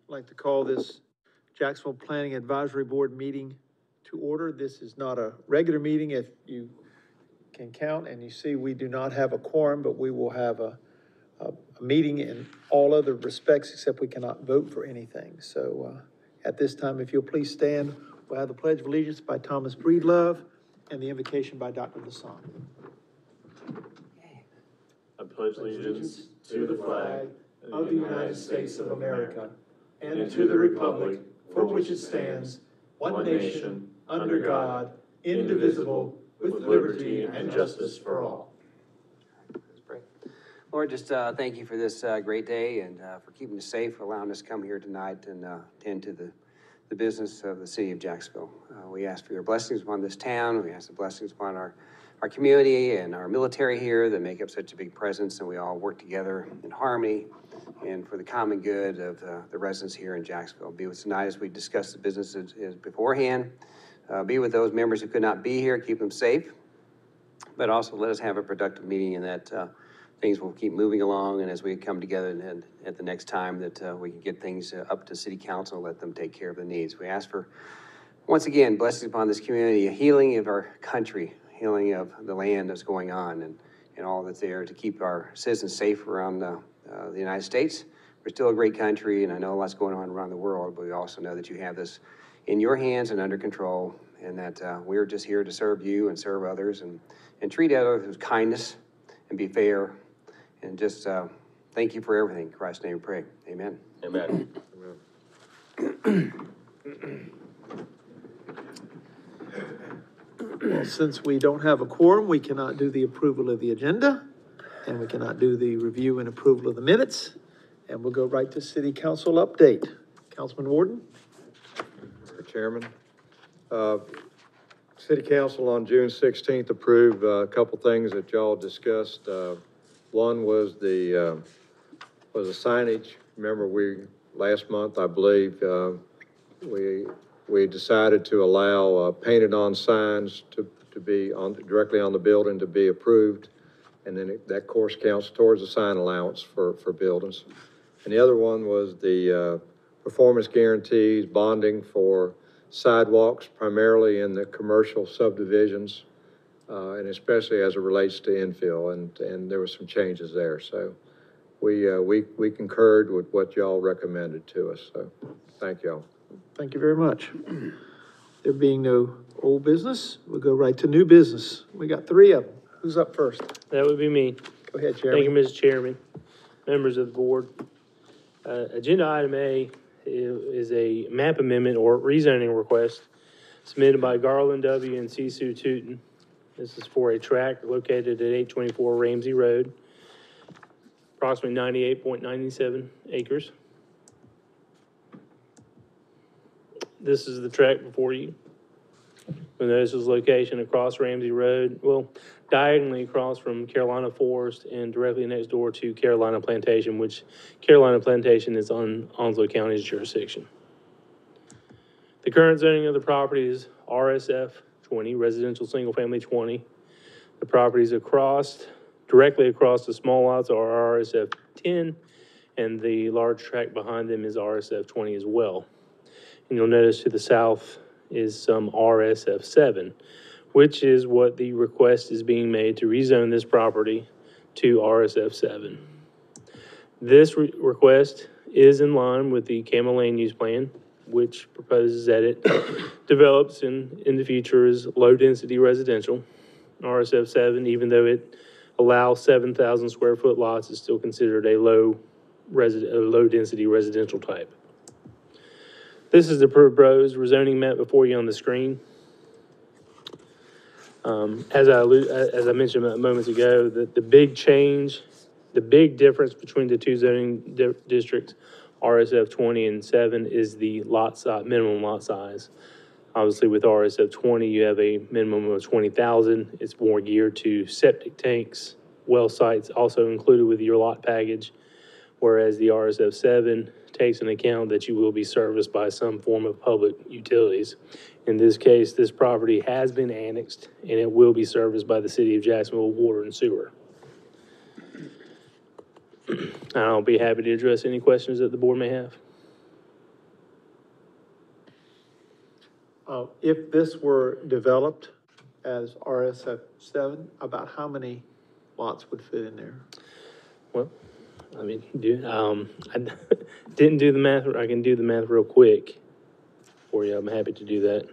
I'd like to call this Jacksonville Planning Advisory Board meeting to order. This is not a regular meeting. If you can count and you see we do not have a quorum, but we will have a meeting in all other respects except we cannot vote for anything. So at this time, if you'll please stand, we'll have the Pledge of Allegiance by Thomas Breedlove and the invocation by Dr. Lasan. I pledge allegiance to the flag of the United States of America and to the republic for which it stands, one nation, under God, indivisible, with liberty and justice for all. Let's pray. Lord, just thank you for this great day and for keeping us safe, for allowing us to come here tonight and attend to the business of the city of Jacksonville. We ask for your blessings upon this town. We ask the blessings upon our community and our military here that make up such a big presence, and we all work together in harmony and for the common good of the residents here in Jacksonville. Be with us tonight as we discuss the business as beforehand. Be with those members who could not be here, keep them safe, but also let us have a productive meeting and that things will keep moving along, and as we come together and at the next time that we can get things up to city council and let them take care of the needs. We ask for, once again, blessings upon this community, a healing of our country, healing of the land that's going on and all that's there to keep our citizens safe around the United States. We're still a great country, and I know lots going on around the world, but we also know that you have this in your hands and under control, and that we're just here to serve you and serve others and treat others with kindness and be fair. And just thank you for everything. In Christ's name we pray. Amen. Amen. Well, since we don't have a quorum, we cannot do the approval of the agenda, and we cannot do the review and approval of the minutes. And we'll go right to city council update. Councilman Warden. Mr. Chairman, City Council on June 16th approved a couple things that y'all discussed. One was the signage. Remember, last month, I believe, we decided to allow painted-on signs to be directly on the building to be approved, and then that course counts towards the sign allowance for buildings. And the other one was the performance guarantees, bonding for sidewalks, primarily in the commercial subdivisions, and especially as it relates to infill, and there were some changes there. So we concurred with what y'all recommended to us. So thank y'all. Thank you very much. There being no old business, we'll go right to new business. We got three of them. Who's up first? That would be me. Go ahead, Chairman. Thank you, Mr. Chairman, members of the board. Agenda item A is a map amendment or rezoning request submitted by Garland W. and Sisu Tootin. This is for a tract located at 824 Ramsey Road, approximately 98.97 acres. This is the tract before you. And this is location across Ramsey Road, well, diagonally across from Carolina Forest and directly next door to Carolina Plantation, which Carolina Plantation is on Onslow County's jurisdiction. The current zoning of the property is RSF 20, residential single family 20. The properties directly across the small lots are RSF 10, and the large tract behind them is RSF 20 as well. And you'll notice to the south is some RSF 7, which is what the request is being made to rezone this property to RSF 7. This request is in line with the Camel Land Use Plan, which proposes that it develops in the future as low-density residential. RSF 7, even though it allows 7,000 square foot lots, is still considered a low-density residential type. This is the proposed rezoning map before you on the screen. As I mentioned moments ago, the big change, the big difference between the two zoning districts, RSF 20 and 7, is the minimum lot size. Obviously, with RSF 20, you have a minimum of 20,000. It's more geared to septic tanks, well sites, also included with your lot package. Whereas the RSF 7 takes into account that you will be serviced by some form of public utilities. In this case, this property has been annexed and it will be serviced by the city of Jacksonville water and sewer. I'll be happy to address any questions that the board may have. If this were developed as RSF7, about how many lots would fit in there? Well, I mean, I didn't do the math. I can do the math real quick for you. I'm happy to do that.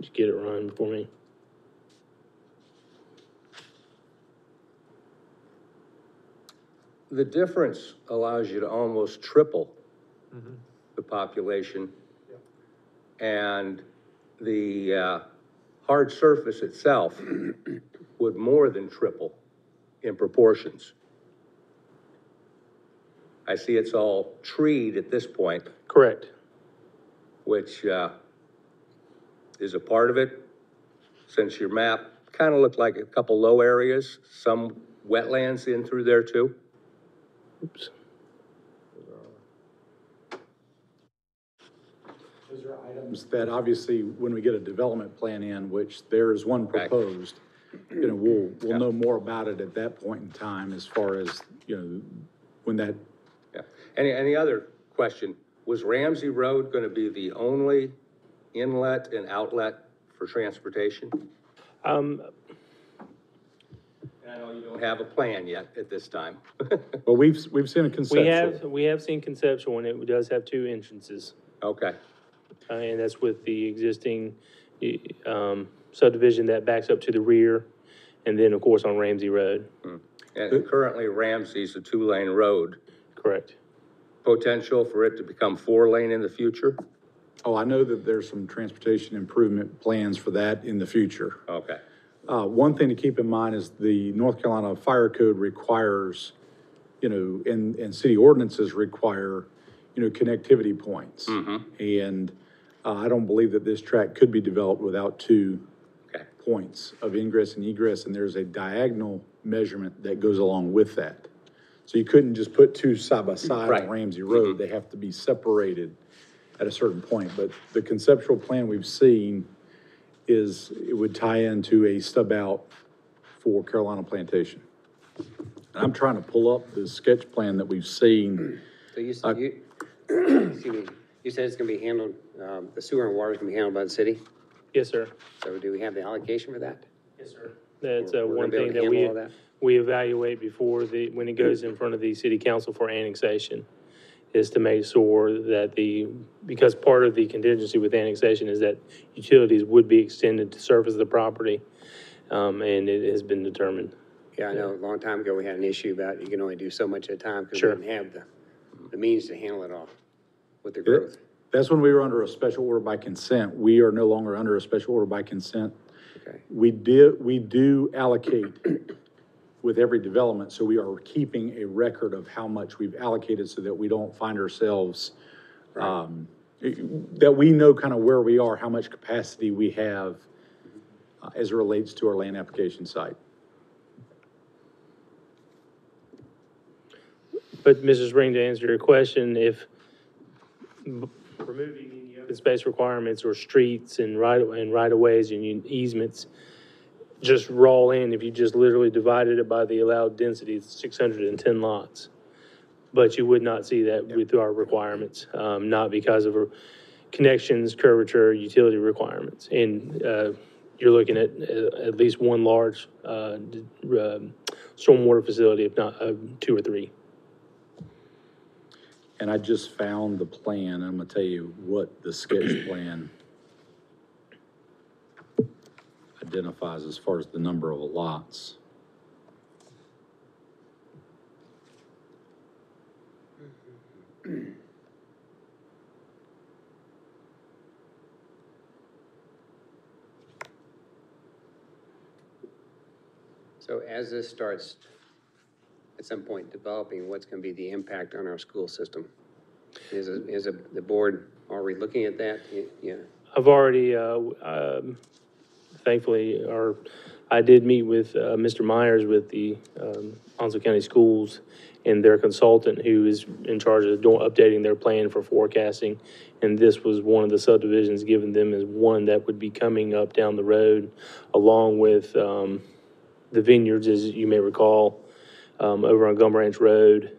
Just get it running for me. The difference allows you to almost triple the population. And the hard surface itself would more than triple in proportions. I see it's all treed at this point, Correct. which is a part of it, since your map kind of looked like a couple low areas, some wetlands in through there too. Oops. Those are items that obviously, when we get a development plan in, which there is one Right. proposed, we'll know more about it at that point in time as far as, when that, Yeah. Any other question? Was Ramsey Road going to be the only inlet and outlet for transportation? And I know you don't have a plan yet at this time. but we've seen a conceptual. We have seen conceptual, and it does have two entrances. Okay, And that's with the existing subdivision that backs up to the rear, and then, of course, on Ramsey Road. and currently Ramsey's a 2-lane road. Correct. Potential for it to become 4-lane in the future? Oh, I know that there's some transportation improvement plans for that in the future. Okay, One thing to keep in mind is the North Carolina Fire Code requires, and city ordinances require, connectivity points. And I don't believe that this track could be developed without two okay, points of ingress and egress, and there's a diagonal measurement that goes along with that. So you couldn't just put two side by side Right. on Ramsey Road. They have to be separated at a certain point. But the conceptual plan we've seen is it would tie into a stub out for Carolina Plantation. And I'm trying to pull up the sketch plan that we've seen. So excuse me, you said it's gonna be handled, the sewer and water is gonna be handled by the city? Yes, sir. So do we have the allocation for that? Yes, sir. That's We're one gonna be able thing to that handle all that? we evaluate before when it goes in front of the city council for annexation, is to make sure that because part of the contingency with annexation is that utilities would be extended to surface the property, and it has been determined. Yeah, I know, a long time ago, we had an issue about you can only do so much at a time because we Sure. didn't have the means to handle it all with the growth. That's when we were under a special order by consent. We are no longer under a special order by consent. Okay. We do allocate with every development, so we are keeping a record of how much we've allocated so that we don't find ourselves, that we know kind of where we are, how much capacity we have as it relates to our land application site. But Mrs. Ring, to answer your question, if removing any open space requirements or streets and right-of-ways and easements, just raw in, if you just literally divided it by the allowed density, it's 610 lots. But you would not see that with our requirements, not because of connections, curvature, utility requirements. And you're looking at least one large stormwater facility, if not 2 or 3. And I just found the plan. I'm gonna tell you what the sketch plan identifies as far as the number of lots. So as this starts at some point developing, what's gonna be the impact on our school system? Is the board already looking at that? Yeah, I've already, thankfully, I did meet with Mr. Myers with the Onslow County Schools and their consultant who is in charge of updating their plan for forecasting. And this was one of the subdivisions given them as one that would be coming up down the road, along with the vineyards, as you may recall, over on Gum Branch Road,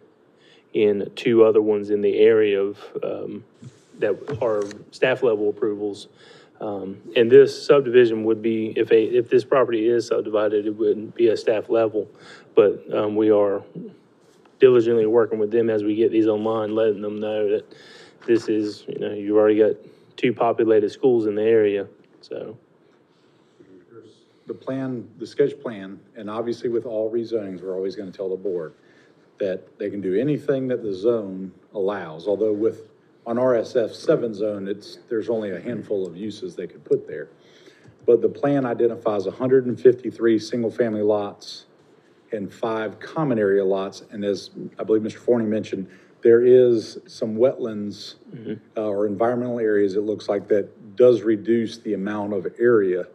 and two other ones in the area of, that are staff level approvals. And this subdivision would be, if this property is subdivided, it wouldn't be a staff level. But, we are diligently working with them as we get these online, letting them know that this is, you've already got two populated schools in the area, so. The plan, the sketch plan, and obviously with all rezonings, we're always gonna tell the board that they can do anything that the zone allows, although on RSF 7 zone, there's only a handful of uses they could put there. But the plan identifies 153 single-family lots and 5 common area lots, and as I believe Mr. Forney mentioned, there is some wetlands or environmental areas, it looks like, that does reduce the amount of area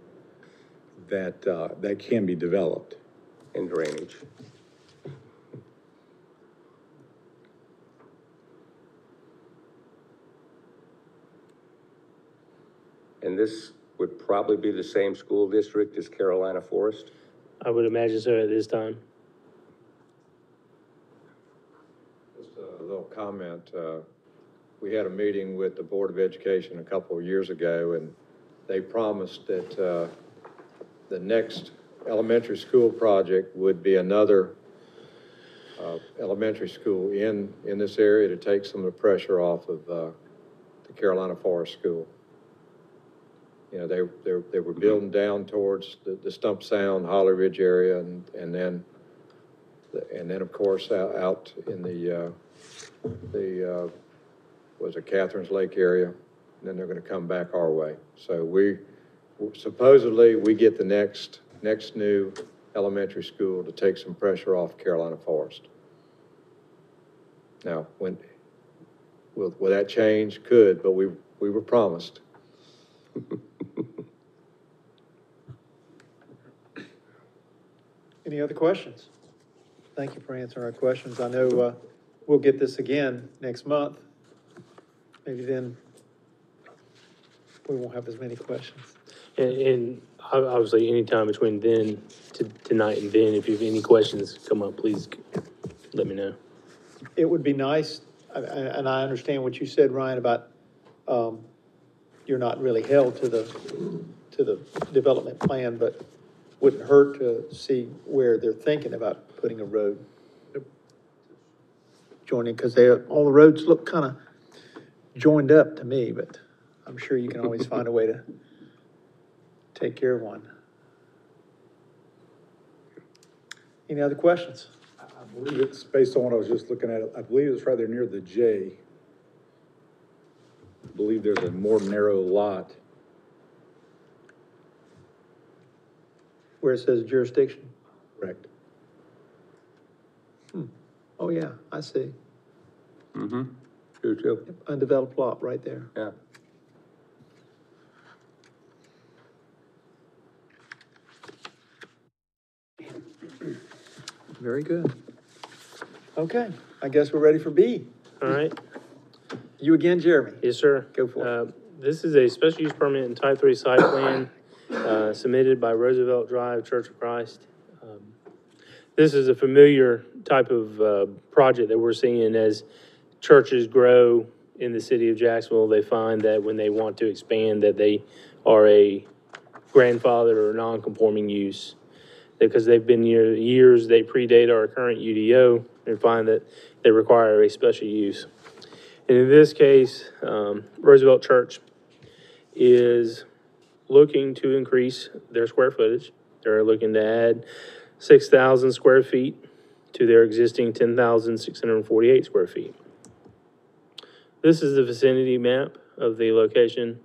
that can be developed. And drainage. And this would probably be the same school district as Carolina Forest? I would imagine so at this time. Just a little comment. We had a meeting with the Board of Education a couple of years ago, and they promised that the next elementary school project would be another elementary school in this area to take some of the pressure off of the Carolina Forest School. They were building down towards the Stump Sound, Holly Ridge area, and then of course out in the was it Catherine's Lake area, and then they're going to come back our way. So supposedly we get the next new elementary school to take some pressure off Carolina Forest. Now, will that change? Could, but we were promised. Any other questions? Thank you for answering our questions. I know we'll get this again next month. Maybe then we won't have as many questions. And obviously, anytime between then to tonight and then, if you have any questions come up, please let me know. It would be nice, and I understand what you said, Ryan, about you're not really held to the development plan, but wouldn't hurt to see where they're thinking about putting a road joining, because all the roads look kind of joined up to me, but I'm sure you can always find a way to take care of one. Any other questions? I believe it's based on what I was just looking at. I believe it's right there near the J. I believe there's a more narrow lot. Where it says jurisdiction? Correct. Oh, yeah, I see. Mm-hmm. True, too. Undeveloped lot right there. Yeah. Very good. Okay, I guess we're ready for B. All right? You again, Jeremy? Yes, sir. Go for it. This is a special use permit and type 3 site plan submitted by Roosevelt Drive Church of Christ. This is a familiar type of project that we're seeing as churches grow in the city of Jacksonville. They find that when they want to expand, that they are a grandfathered or non-conforming use. Because they've been here years, they predate our current UDO, and find that they require a special use. And in this case, Roosevelt Church is looking to increase their square footage. They're looking to add 6,000 square feet to their existing 10,648 square feet. This is the vicinity map of the location.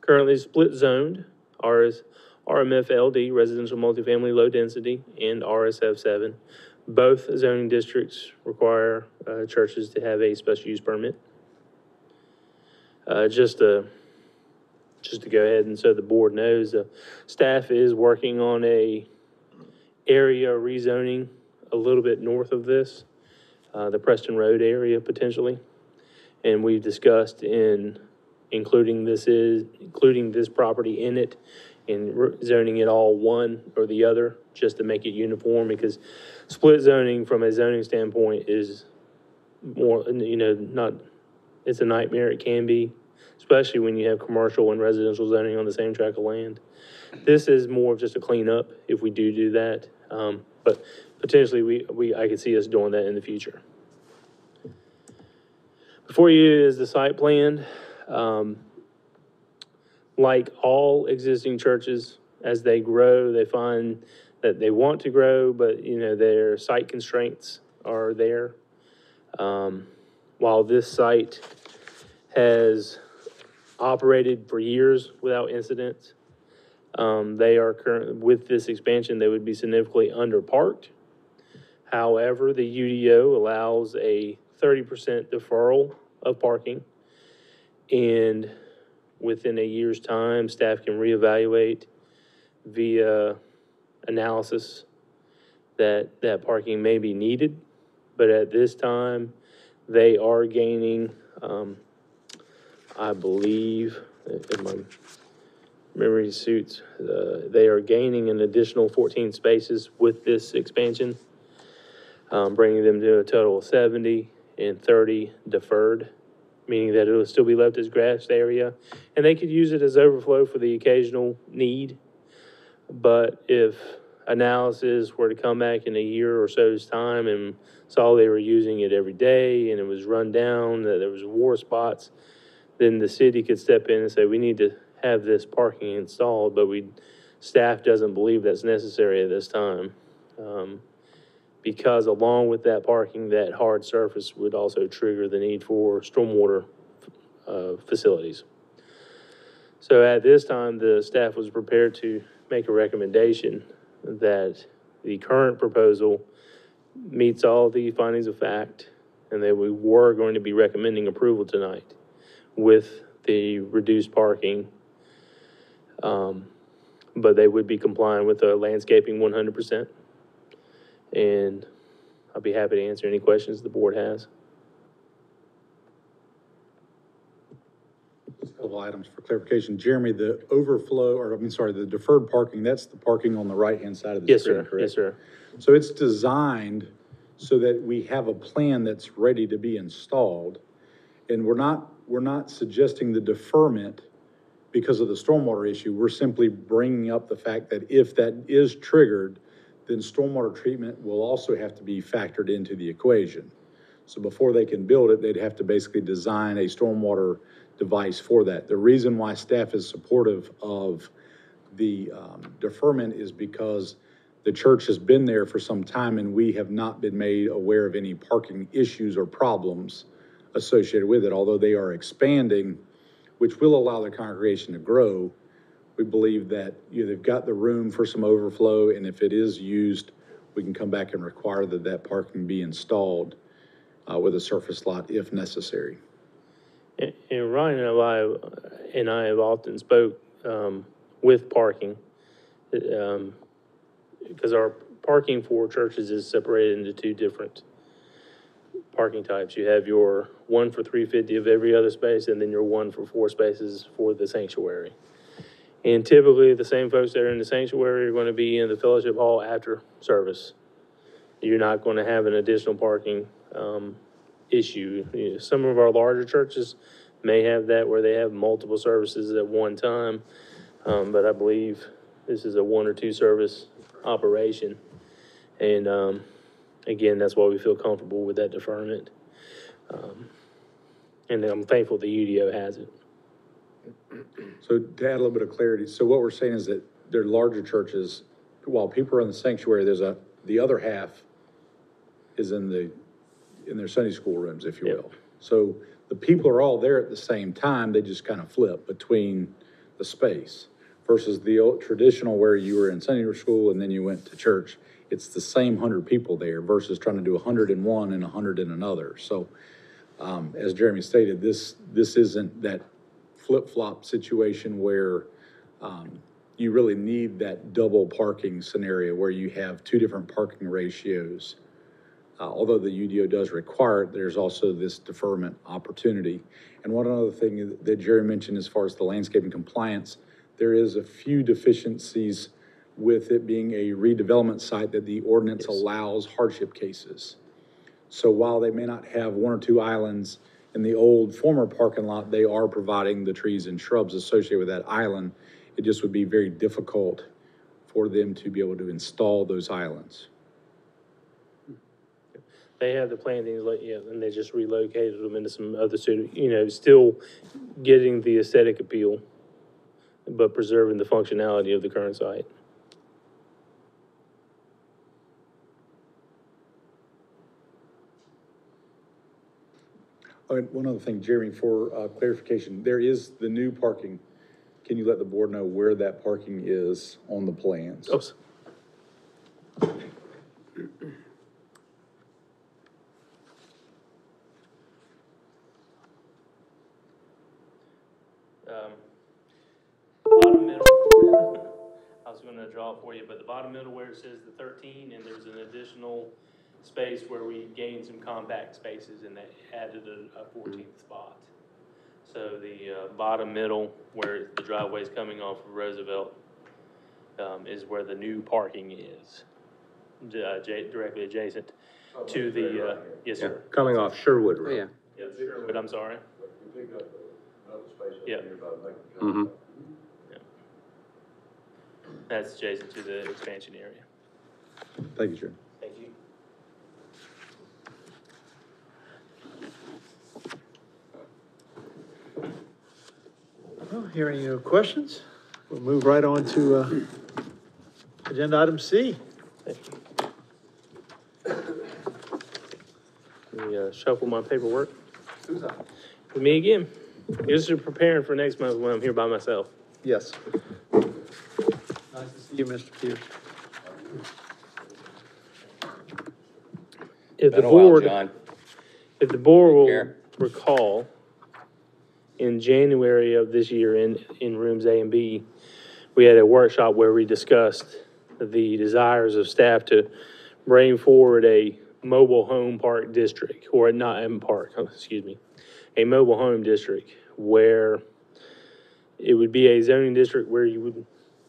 Currently split zoned, RMF-LD, residential multifamily low density, and RSF-7. Both zoning districts require churches to have a special use permit. Just to go ahead and so the board knows, staff is working on a area rezoning a little bit north of this, the Preston Road area potentially. And we've discussed including this property in it and zoning it all one or the other, just to make it uniform, because split zoning from a zoning standpoint is more, not, it's a nightmare, it can be, especially when you have commercial and residential zoning on the same tract of land. This is more of just a cleanup if we do that, but potentially I could see us doing that in the future. Before you is the site plan. Like all existing churches, as they grow, they find that they want to grow, but, their site constraints are there. While this site has operated for years without incident, they are with this expansion, they would be significantly underparked. However, the UDO allows a 30% deferral of parking, and within a year's time, staff can reevaluate via analysis that parking may be needed. But at this time, they are gaining, I believe, if my memory suits, they are gaining an additional 14 spaces with this expansion, bringing them to a total of 70 and 30 deferred, meaning that it will still be left as grassed area, and they could use it as overflow for the occasional need. But if analysis were to come back in a year or so's time and saw they were using it every day and it was run down, that there was war spots, then the city could step in and say, we need to have this parking installed, but staff doesn't believe that's necessary at this time. Because along with that parking, that hard surface would also trigger the need for stormwater facilities. So at this time, the staff was prepared to make a recommendation that the current proposal meets all the findings of fact, and that we were going to be recommending approval tonight with the reduced parking. But they would be complying with the landscaping 100%. And I'll be happy to answer any questions the board has. Just a couple items for clarification. Jeremy, the the deferred parking, that's the parking on the right-hand side of the Yes, screen, sir. correct? Yes, sir. So it's designed so that we have a plan that's ready to be installed. And we're not suggesting the deferment because of the stormwater issue. We're simply bringing up the fact that if that is triggered, then stormwater treatment will also have to be factored into the equation. So before they can build it, they'd have to basically design a stormwater device for that. The reason why staff is supportive of the deferment is because the church has been there for some time and we have not been made aware of any parking issues or problems associated with it. Although they are expanding, which will allow the congregation to grow, we believe that they've got the room for some overflow, and if it is used, we can come back and require that parking be installed with a surface lot if necessary. And Ryan and I have often spoke with parking, because our parking for churches is separated into two different parking types. You have your one for 350 of every other space, and then your one for 4 spaces for the sanctuary. And typically, the same folks that are in the sanctuary are going to be in the fellowship hall after service. You're not going to have an additional parking issue. Some of our larger churches may have that where they have multiple services at one time, but I believe this is a 1 or 2 service operation. And again, that's why we feel comfortable with that deferment. And I'm thankful the UDO has it. So to add a little bit of clarity, so what we're saying is that they're larger churches, while people are in the sanctuary, the other half is in their Sunday school rooms, if you will. Yep. So the people are all there at the same time, they just kind of flip between the space versus the old traditional where you were in Sunday school and then you went to church. It's the same 100 people there versus trying to do 100 in one and 100 in another. So as Jeremy stated, this isn't that flip-flop situation where you really need that double parking scenario where you have 2 different parking ratios. Although the UDO does require it, there's also this deferment opportunity. And one other thing that Jerry mentioned as far as the landscaping compliance, there is a few deficiencies with it being a redevelopment site that the ordinance allows hardship cases. So while they may not have one or two islands in the old former parking lot, they are providing the trees and shrubs associated with that island. It just would be very difficult for them to be able to install those islands. They have the plantings, like, yeah, and they just relocated them into some other still getting the aesthetic appeal, but preserving the functionality of the current site. Oh, and one other thing, Jeremy, for clarification, there is the new parking. Can you let the board know where that parking is on the plans? Oh, bottom middle. I was gonna draw it for you, but the bottom middle where it says the 13, and there's an additional space where we gained some compact spaces, and that added a 14th spot. So the bottom middle, where the driveway's coming off of Roosevelt, is where the new parking is, directly adjacent to the, yes, Yeah, sir. coming off Sherwood Oh, Road. yeah. Yes, but I'm sorry. Yeah. Mm-hmm. That's adjacent to the expansion area. Thank you, Jeremy. Thank you. Well, hearing any questions, we'll move right on to agenda item C. Let me shuffle my paperwork. With me again. This is preparing for next month when I'm here by myself. Yes. Nice to see you, Mr. Pierce. If the Been a while, board, John. if the board will care. recall, in January of this year in rooms A and B, we had a workshop where we discussed the desires of staff to bring forward a mobile home park district, or not a park, excuse me, a mobile home district where it would be a zoning district where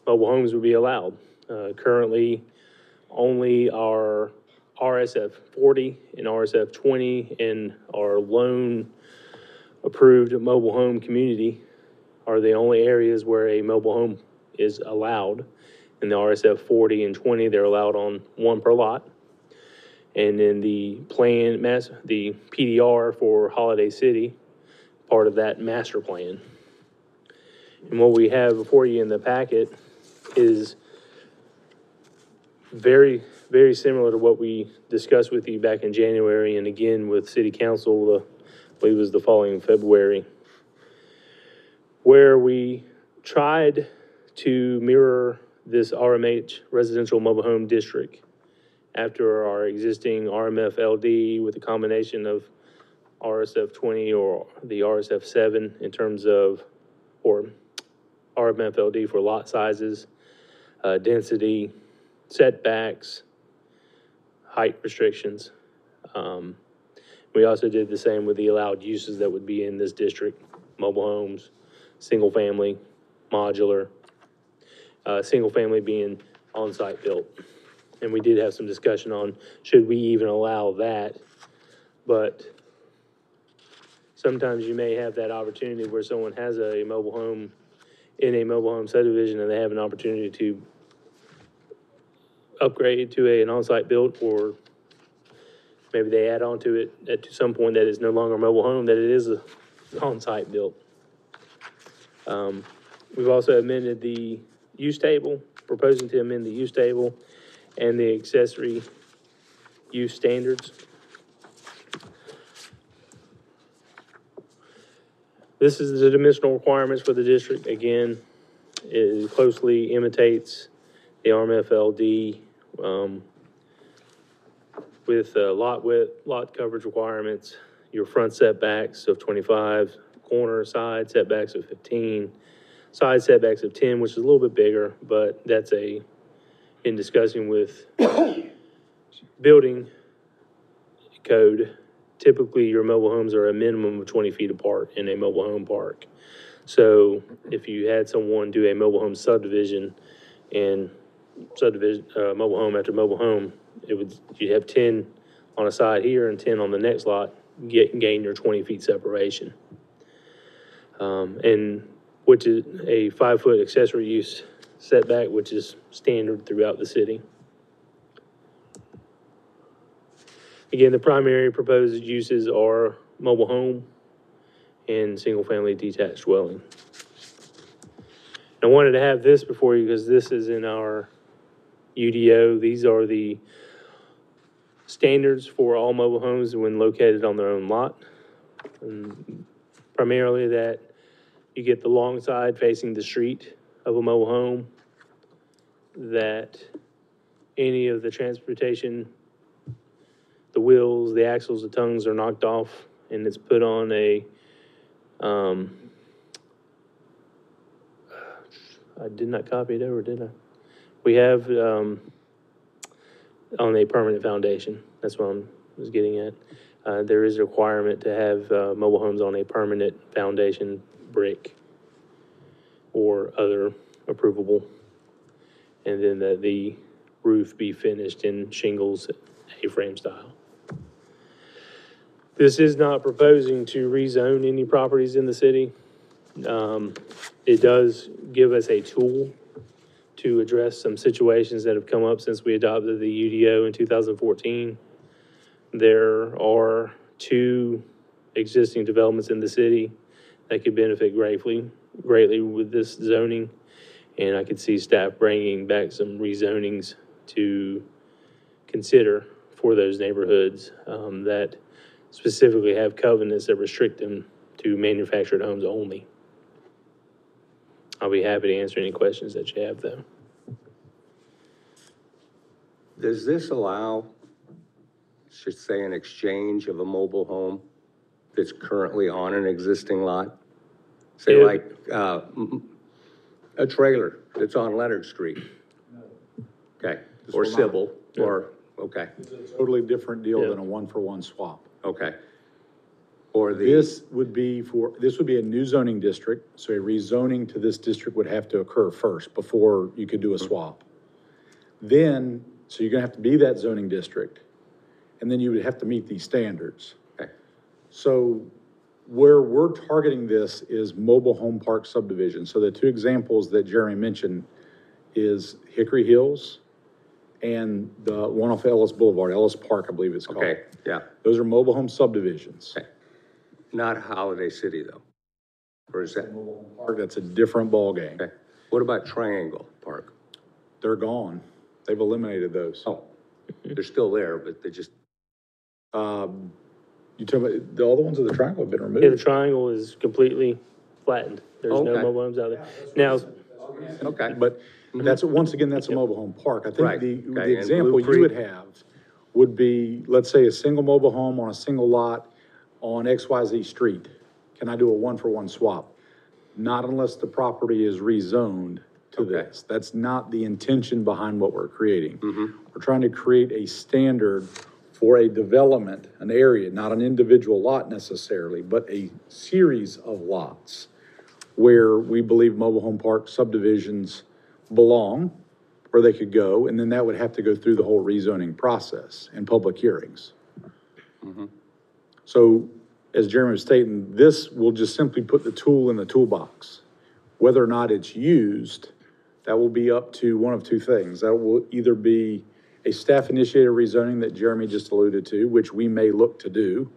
mobile homes would be allowed. Currently, only our RSF 40 and RSF 20 and our lone approved mobile home community are the only areas where a mobile home is allowed. In the RSF 40 and 20, they're allowed on one per lot. And in the the PDR for Holiday City, part of that master plan. And what we have before you in the packet is very, very similar to what we discussed with you back in January, and again with City Council, I believe it was the following February, where we tried to mirror this RMH residential mobile home district after our existing RMF LD with a combination of RSF 20 or the RSF 7 in terms of, or RMF LD for lot sizes, density, setbacks, height restrictions. We also did the same with the allowed uses that would be in this district: mobile homes, single family, modular, single family being on-site built. And we did have some discussion on should we even allow that, but sometimes you may have that opportunity where someone has a mobile home in a mobile home subdivision and they have an opportunity to upgrade to an on-site built, or maybe they add on to it at some point that is no longer a mobile home, that it is a on-site built. We've also amended the use table, proposing to amend the use table and the accessory use standards. This is the dimensional requirements for the district. Again, it closely imitates the RMFLD with lot width, lot coverage requirements, your front setbacks of 25, corner side setbacks of 15, side setbacks of 10, which is a little bit bigger, but that's in discussing with building code, typically your mobile homes are a minimum of 20 feet apart in a mobile home park. So if you had someone do a mobile home subdivision and mobile home after mobile home, you'd have 10 on a side here and 10 on the next lot, gain your 20 feet separation. And which is a 5-foot accessory use setback, which is standard throughout the city. Again, the primary proposed uses are mobile home and single-family detached dwelling. I wanted to have this before you because this is in our UDO. These are the standards for all mobile homes when located on their own lot. And primarily that you get the long side facing the street of a mobile home, that any of the transportation, the wheels, the axles, the tongues are knocked off, and it's put on a, I did not copy it over, did I? We have, on a permanent foundation. That's what I was getting at. There is a requirement to have, mobile homes on a permanent foundation brick or other approvable. And then that the roof be finished in shingles, A-frame style. This is not proposing to rezone any properties in the city. It does give us a tool to address some situations that have come up since we adopted the UDO in 2014. There are 2 existing developments in the city that could benefit greatly with this zoning. And I could see staff bringing back some rezonings to consider for those neighborhoods that specifically have covenants that restrict them to manufactured homes only. I'll be happy to answer any questions that you have, though. Does this allow, should say, an exchange of a mobile home that's currently on an existing lot? Say Yeah. like a trailer that's on Leonard Street? Okay, This or will not. Sybil, or, okay, It's a totally different deal Yeah. than a one-for-one swap. okay. Or the, This would be a new zoning district, so a rezoning to this district would have to occur first before you could do a swap. Then, so you're gonna have to be that zoning district, and then you would have to meet these standards. okay, So where we're targeting this is mobile home park subdivision. So the 2 examples that Jeremy mentioned is Hickory Hills and the one off Ellis Boulevard, Ellis Park, I believe it's called. okay, yeah, Those are mobile home subdivisions. okay. Not Holiday City, though? Or is that, Park, that's a different ballgame. okay. What about Triangle Park? They're gone. They've eliminated those. Oh, they're still there, but they just, You talking about, the other ones of the triangle have been Yeah, the removed. triangle is completely flattened. There's no Okay. mobile homes out there. Now, okay. But that's, once again, that's a mobile home park. I Right, think okay, the and example Blue you would Creek? have would be, let's say, a single mobile home on a single lot on XYZ street. Can I do a one-for-one swap? Not unless the property is rezoned to Okay. this. That's not the intention behind what we're creating. Mm-hmm. We're trying to create a standard for a development, an area, not an individual lot necessarily, but a series of lots where we believe mobile home park subdivisions belong, where they could go, and then that would have to go through the whole rezoning process and public hearings. So, as Jeremy was stating, this will just simply put the tool in the toolbox. Whether or not it's used, that will be up to one of 2 things. That will either be a staff-initiated rezoning that Jeremy just alluded to, which we may look to do,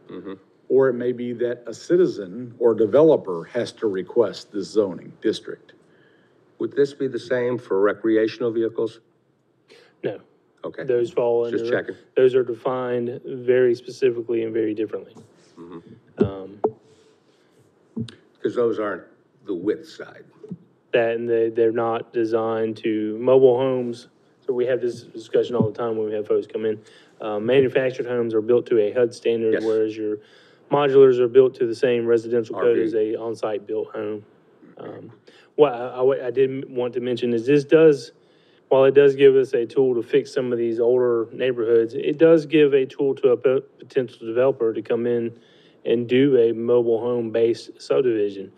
or it may be that a citizen or developer has to request this zoning district. Would this be the same for recreational vehicles? no, Okay. those fall under. Just checking. Those are defined very specifically and very differently. Because those aren't the width side. That and they're not designed to, mobile homes, so we have this discussion all the time when we have folks come in. Manufactured homes are built to a HUD standard, Yes. whereas your modulars are built to the same residential code RV. as a on-site built home. What I did want to mention is this does, while it does give us a tool to fix some of these older neighborhoods, it does give a tool to a potential developer to come in and do a mobile home-based subdivision.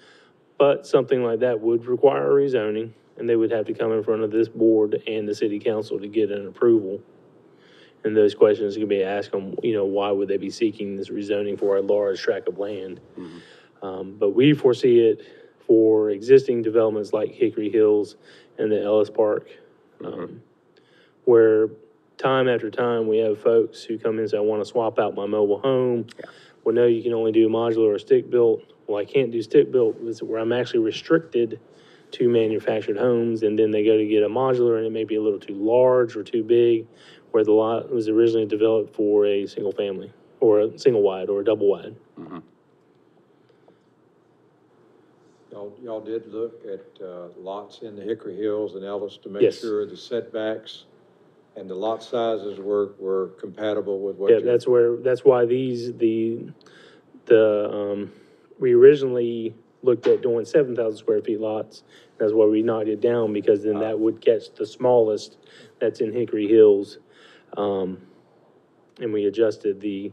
But something like that would require rezoning, and they would have to come in front of this board and the city council to get an approval. And those questions can be asked them, why would they be seeking this rezoning for a large tract of land? But we foresee it for existing developments like Hickory Hills and the Ellis Park, where time after time, we have folks who come in and say, I want to swap out my mobile home. Well, no, you can only do modular or stick-built. Well, I can't do stick-built, this is where I'm actually restricted to manufactured homes, and then they go to get a modular, and it may be a little too large or too big, where the lot was originally developed for a single family, or a single wide, or a double wide. Y'all did look at lots in the Hickory Hills and Ellis to make Yes. sure the setbacks and the lot sizes were compatible with what Yeah, you... that's why we originally looked at doing 7,000 square feet lots. That's why we knocked it down, because then that would catch the smallest that's in Hickory Hills. And we adjusted the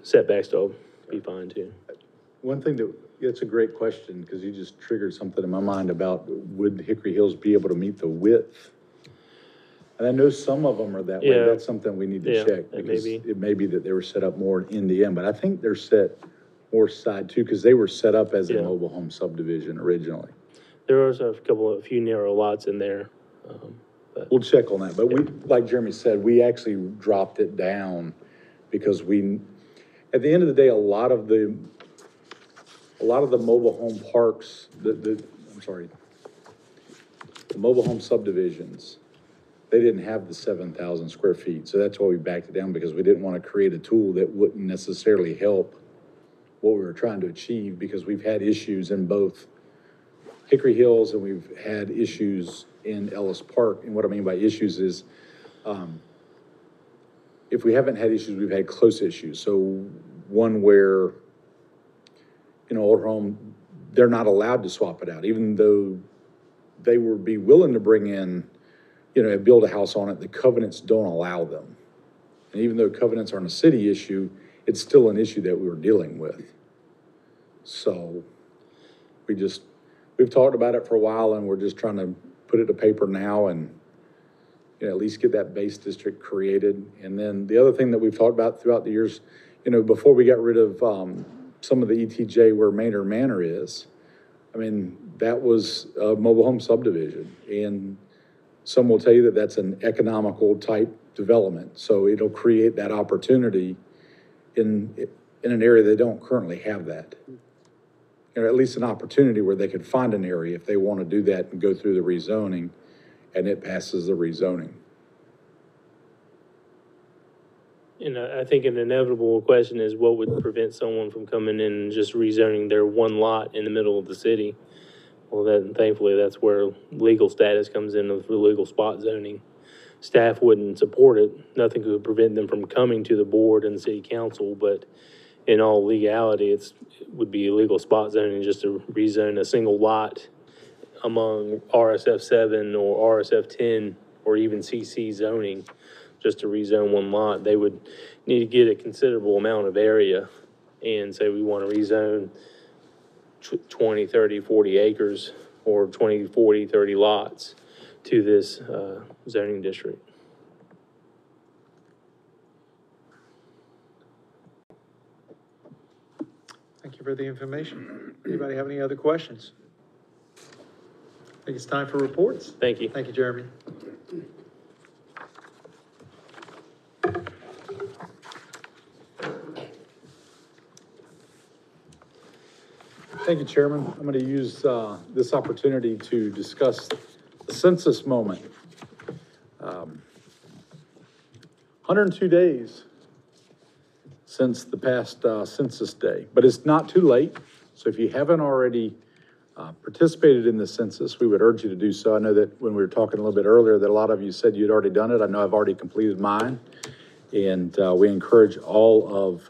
setbacks to be fine too. One thing it's a great question, because you just triggered something in my mind about, would Hickory Hills be able to meet the width? And I know some of them are that way. Yeah. That's something we need to Yeah, check, that may because be. it may be that they were set up more in the end, but I think they're set more side too, because they were set up as a Yeah. mobile home subdivision originally. There are also a few narrow lots in there. But We'll check on that, but we, like Jeremy said, we actually dropped it down because at the end of the day, a lot of the mobile home parks, the mobile home subdivisions, they didn't have the 7,000 square feet. So that's why we backed it down, because we didn't want to create a tool that wouldn't necessarily help what we were trying to achieve, because we've had issues in both Hickory Hills and we've had issues in Ellis Park. And what I mean by issues is, if we haven't had issues, we've had close issues. So one where, older home, they're not allowed to swap it out, even though they would be willing to bring in, build a house on it. The covenants don't allow them. And even though covenants aren't a city issue, it's still an issue that we were dealing with. So we've talked about it for a while, and we're just trying to put it to paper now and, at least get that base district created. And then the other thing that we've talked about throughout the years, before we got rid of some of the ETJ where Maynard Manor is, that was a mobile home subdivision. And some will tell you that that's an economical type development. So it'll create that opportunity in an area they don't currently have that. Or at least an opportunity where they could find an area if they want to do that and go through the rezoning, and it passes the rezoning. And I think an inevitable question is, what would prevent someone from coming in and just rezoning their one lot in the middle of the city? Well, thankfully, that's where legal status comes in with legal spot zoning. Staff wouldn't support it. Nothing could prevent them from coming to the board and the city council, but in all legality, it would be illegal spot zoning just to rezone a single lot among RSF 7 or RSF 10 or even CC zoning, just to rezone one lot. They would need to get a considerable amount of area and say, we want to rezone 20, 30, 40 acres or 20, 40, 30 lots to this zoning district. Thank you for the information. Anybody have any other questions? I think it's time for reports. Thank you. Thank you, Jeremy. Thank you, Chairman. I'm going to use this opportunity to discuss the census moment. 102 days since the past census day, but it's not too late. So if you haven't already participated in the census, we would urge you to do so. I know that when we were talking a little bit earlier that a lot of you said you'd already done it. I know I've already completed mine. And we encourage all of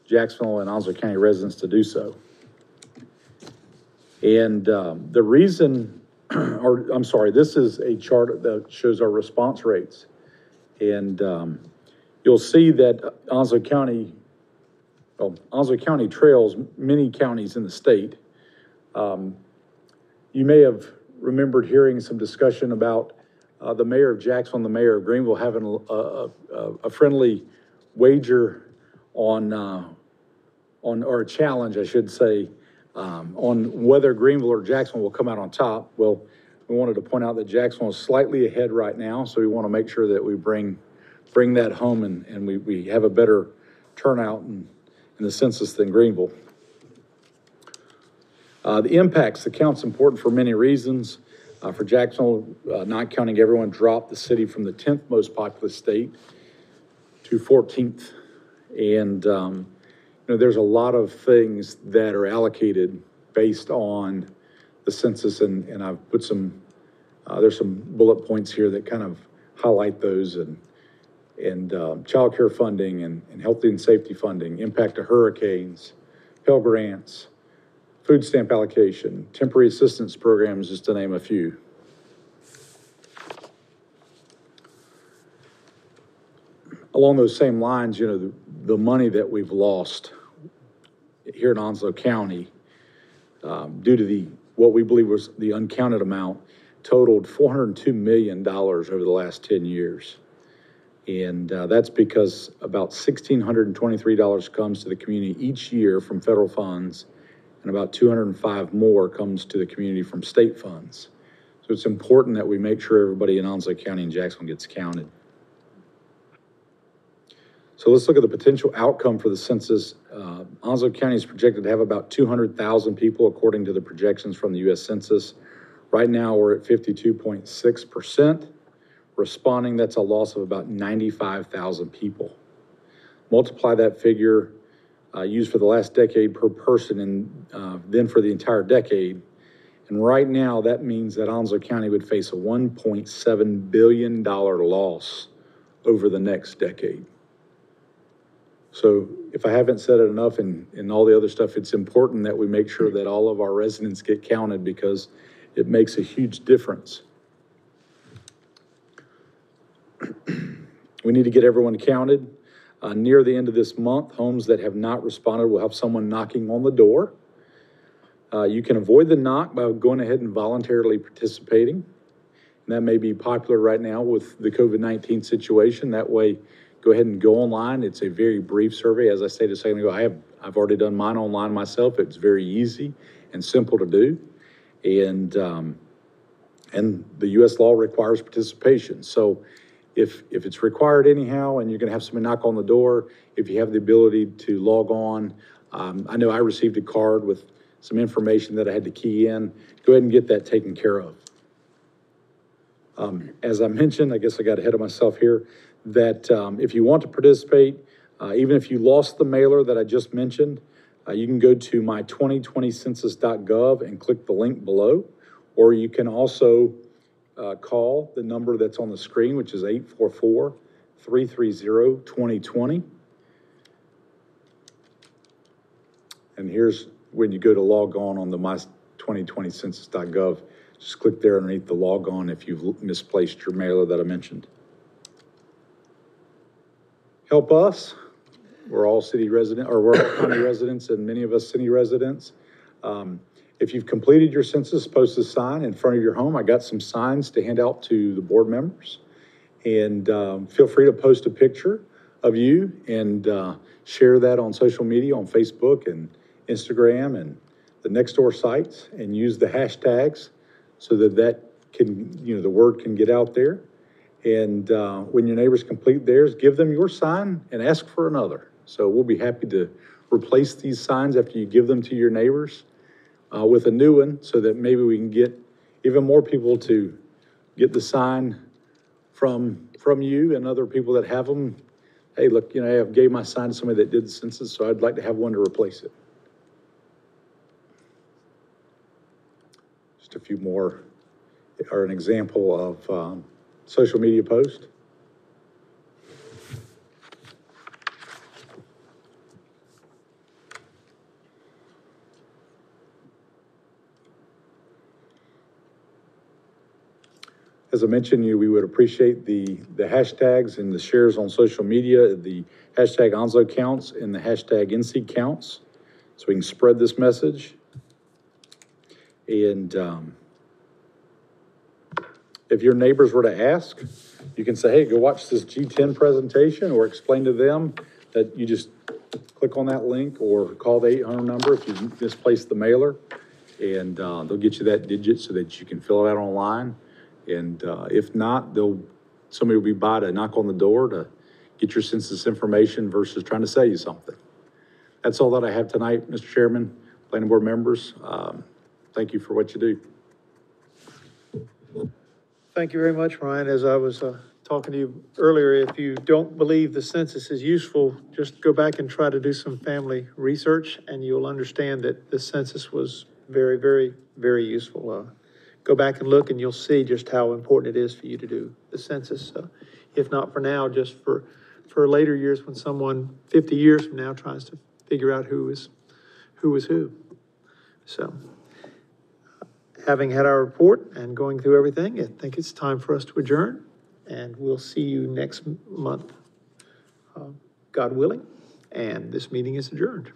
Jacksonville and Onslow County residents to do so. And the reason, this is a chart that shows our response rates. And you'll see that Onslow County well, Onslow County trails many counties in the state. You may have remembered hearing some discussion about the mayor of Jacksonville and the mayor of Greenville having a friendly wager on, or a challenge, I should say, on whether Greenville or Jacksonville will come out on top. Well, we wanted to point out that Jacksonville is slightly ahead right now, so we want to make sure that we bring that home and we have a better turnout in the census than Greenville. The impacts, the count's important for many reasons. For Jacksonville, not counting everyone, dropped the city from the 10th most populous state to 14th. And, there's a lot of things that are allocated based on the census, and I've put some, there's some bullet points here that kind of highlight those, and child care funding and health and safety funding, impact of hurricanes, Pell Grants, food stamp allocation, temporary assistance programs, just to name a few. Along those same lines, the money that we've lost here in Onslow County, due to what we believe was the uncounted amount, totaled $402 million over the last 10 years. And that's because about $1,623 comes to the community each year from federal funds, and about 205 more comes to the community from state funds. So it's important that we make sure everybody in Onslow County and Jacksonville gets counted. So let's look at the potential outcome for the census. Onslow County is projected to have about 200,000 people according to the projections from the U.S. Census. Right now we're at 52.6%. Responding, that's a loss of about 95,000 people. Multiply that figure used for the last decade per person, and then for the entire decade. And right now, that means that Onslow County would face a $1.7 billion loss over the next decade. So if I haven't said it enough and all the other stuff, it's important that we make sure that all of our residents get counted, because it makes a huge difference. We need to get everyone counted. Near the end of this month, homes that have not responded will have someone knocking on the door. You can avoid the knock by going ahead and voluntarily participating. And that may be popular right now with the COVID-19 situation. That way, go ahead and go online. It's a very brief survey. As I stated a second ago, I've already done mine online myself. It's very easy and simple to do. And the U.S. law requires participation. So if it's required anyhow, and you're going to have somebody knock on the door, if you have the ability to log on, I know I received a card with some information that I had to key in. Go ahead and get that taken care of. As I mentioned, I guess I got ahead of myself here, that if you want to participate, even if you lost the mailer that I just mentioned, you can go to my2020census.gov and click the link below, or you can also call the number that's on the screen, which is 844-330-2020. And here's when you go to log on the my2020census.gov, just click there underneath the log on if you've misplaced your mailer that I mentioned. Help us. We're all city residents, or we're all county residents, and many of us city residents. If you've completed your census, post a sign in front of your home. I got some signs to hand out to the board members. And feel free to post a picture of you and share that on social media, on Facebook and Instagram and the Nextdoor sites, and use the hashtags so that can, the word can get out there. And when your neighbors complete theirs, give them your sign and ask for another. So we'll be happy to replace these signs after you give them to your neighbors with a new one, so that maybe we can get even more people to get the sign from you and other people that have them. Hey, look, I gave my sign to somebody that did the census, so I'd like to have one to replace it. Just a few more are an example of social media post. As I mentioned, we would appreciate the hashtags and the shares on social media, the hashtag Onzo counts and the hashtag NC counts, so we can spread this message. And if your neighbors were to ask, you can say, hey, go watch this G10 presentation, or explain to them that you just click on that link or call the 800 number if you misplaced the mailer, and they'll get you that digit so that you can fill it out online. And if not, somebody will be by to knock on the door to get your census information versus trying to sell you something. That's all that I have tonight, Mr. Chairman, planning board members. Thank you for what you do. Thank you very much, Ryan. As I was talking to you earlier, if you don't believe the census is useful, just go back and try to do some family research, and you'll understand that the census was very, very, very useful. Go back and look, and you'll see just how important it is for you to do the census. If not for now, just for later years when someone 50 years from now tries to figure out who is who. So, having had our report and going through everything, I think it's time for us to adjourn, and we'll see you next month, God willing, and this meeting is adjourned.